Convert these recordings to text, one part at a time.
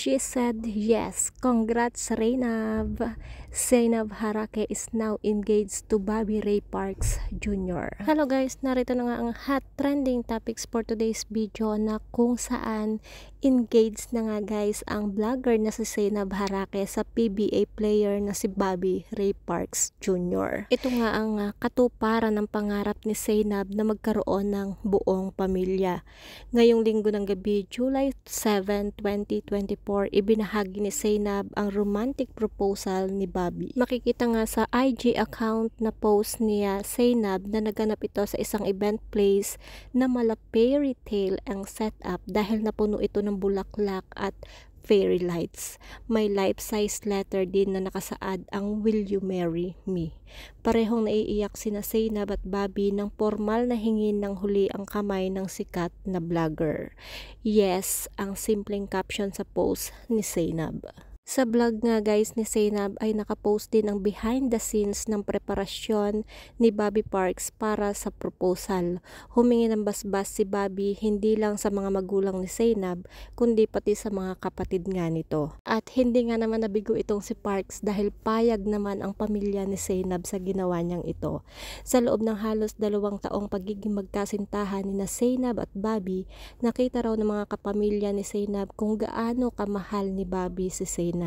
She said yes. Congrats, Reynab. Zainab Harake is now engaged to Bobby Ray Parks Jr. Hello guys, narito na nga ang hot trending topics for today's video na kung saan engaged na nga guys ang vlogger na si Zainab Harake sa PBA player na si Bobby Ray Parks Jr. Ito nga ang katuparan ng pangarap ni Zainab na magkaroon ng buong pamilya. Ngayong linggo ng gabi, July 7, 2024, ibinahagi ni Zainab ang romantic proposal ni Bobby. Makikita nga sa IG account na post niya Zainab na naganap ito sa isang event place na mala fairy tale ang setup dahil napuno ito ng bulaklak at fairy lights. May life-size letter din na nakasaad ang "Will you marry me?" Parehong naiiyak sina Zainab at Bobby nang formal na hingin ng huli ang kamay ng sikat na vlogger. Yes, ang simpleng caption sa post ni Zainab. Sa vlog nga guys ni Zainab ay nakapost din ang behind the scenes ng preparasyon ni Bobby Parks para sa proposal. Humingi ng basbas si Bobby hindi lang sa mga magulang ni Zainab kundi pati sa mga kapatid nga nito. At hindi nga naman nabigo itong si Parks dahil payag naman ang pamilya ni Zainab sa ginawa niyang ito. Sa loob ng halos 2 taong pagiging magkasintahan ni Zainab at Bobby, nakita raw ng mga kapamilya ni Zainab kung gaano kamahal ni Bobby si Zainab.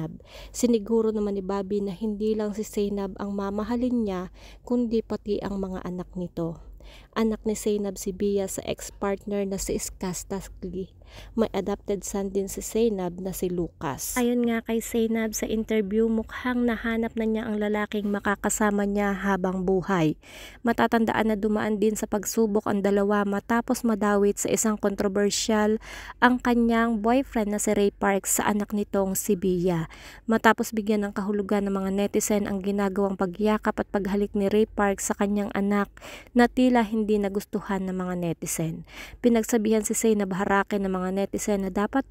Siniguro naman ni Bobby na hindi lang si Zainab ang mamahalin niya kundi pati ang mga anak nito. Anak ni Zainab si Bia sa ex-partner na si Skastasli. May adopted son din si Zainab na si Lucas. Ayon nga kay Zainab sa interview, mukhang nahanap na niya ang lalaking makakasama niya habang buhay. Matatandaan na dumaan din sa pagsubok ang dalawa matapos madawit sa isang kontrobersyal ang kanyang boyfriend na si Ray Parks sa anak nitong si Bia. Matapos bigyan ng kahulugan ng mga netizen ang ginagawang pagyakap at paghalik ni Ray Parks sa kanyang anak na tila hindi nagustuhan ng mga netizen. Pinagsabihan si Zainab Harake ng mga netizen na dapat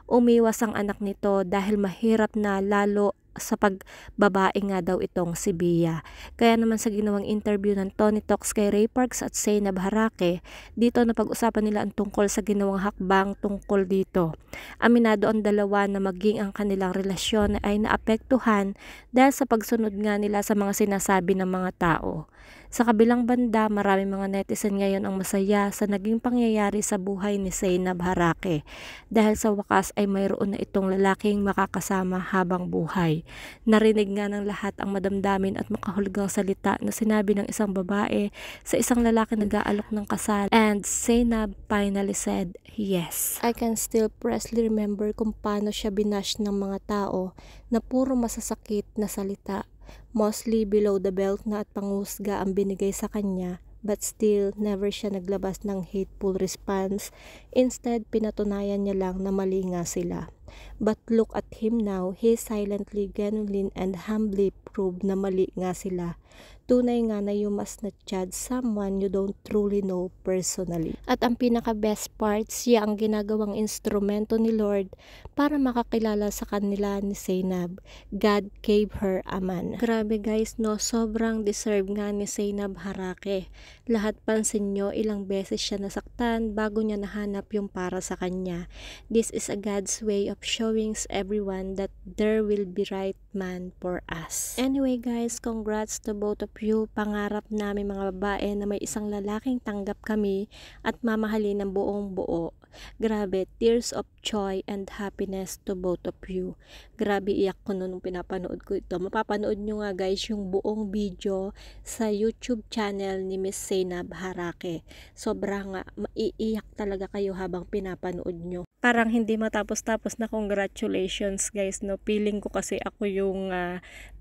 umiwas ang anak nito dahil mahirap na lalo sa pagbabae nga daw itong si Bia. Kaya naman sa ginawang interview ng Tony Talks kay Ray Parks at Zainab Harake, dito na pag-usapan nila ang tungkol sa ginawang hakbang tungkol dito. Aminado ang dalawa na maging ang kanilang relasyon ay naapektuhan dahil sa pagsunod nga nila sa mga sinasabi ng mga tao. Sa kabilang banda, maraming mga netizen ngayon ang masaya sa naging pangyayari sa buhay ni Zainab Harake dahil sa wakas ay mayroon na itong lalaking makakasama habang buhay. Narinig nga ng lahat ang madamdamin at makahulugang salita na sinabi ng isang babae sa isang lalaki nag-aalok ng kasal, and Zainab finally said yes. I can still precisely remember kung paano siya binash ng mga tao na puro masasakit na salita. Mostly below the belt na at pangusga ang binigay sa kanya, but still never siya naglabas ng hateful response. Instead, pinatunayan niya lang na mali nga sila. But look at him now, he silently, genuinely, and humbly proved na mali nga sila. Tunay nga na you must not judge someone you don't truly know personally. At ang pinaka-best part, siya ang ginagawang instrumento ni Lord para makakilala sa kanila ni Zainab. God gave her a man. Grabe guys, no? Sobrang deserve nga ni Zainab Harake. Lahat pansin nyo, ilang beses siya nasaktan bago niya nahanap yung para sa kanya. This is a God's way of showing everyone that there will be right man for us. Anyway guys, congrats to both of you. Pangarap namin mga babae na may isang lalaking tanggap kami at mamahalin ng buong buo. Grabe, tears of joy and happiness to both of you. Grabe, iyak ko nung pinapanood ko ito. Mapapanood nyo nga guys yung buong video sa YouTube channel ni Miss Zainab Harake. Sobrang maiiyak talaga kayo habang pinapanood nyo. Parang hindi matapos-tapos na congratulations guys, no? Feeling ko kasi ako yung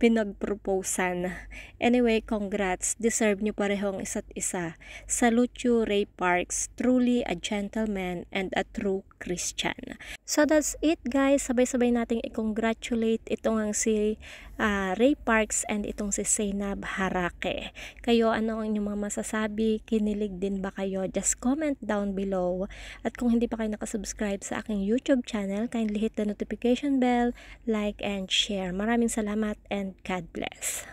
pinag-proposan. Anyway, congrats. Deserve nyo parehong isa't isa. Salute you, Ray Parks. Truly a gentleman and a true Christian. So that's it guys. Sabay-sabay nating i-congratulate itong si Ray Parks and itong si Zainab Harake. Kayo, ano ang inyong mga masasabi? Kinilig din ba kayo? Just comment down below. At kung hindi pa kayo nakasubscribe sa aking YouTube channel, kindly hit the notification bell, like and share. Maraming salamat and God bless.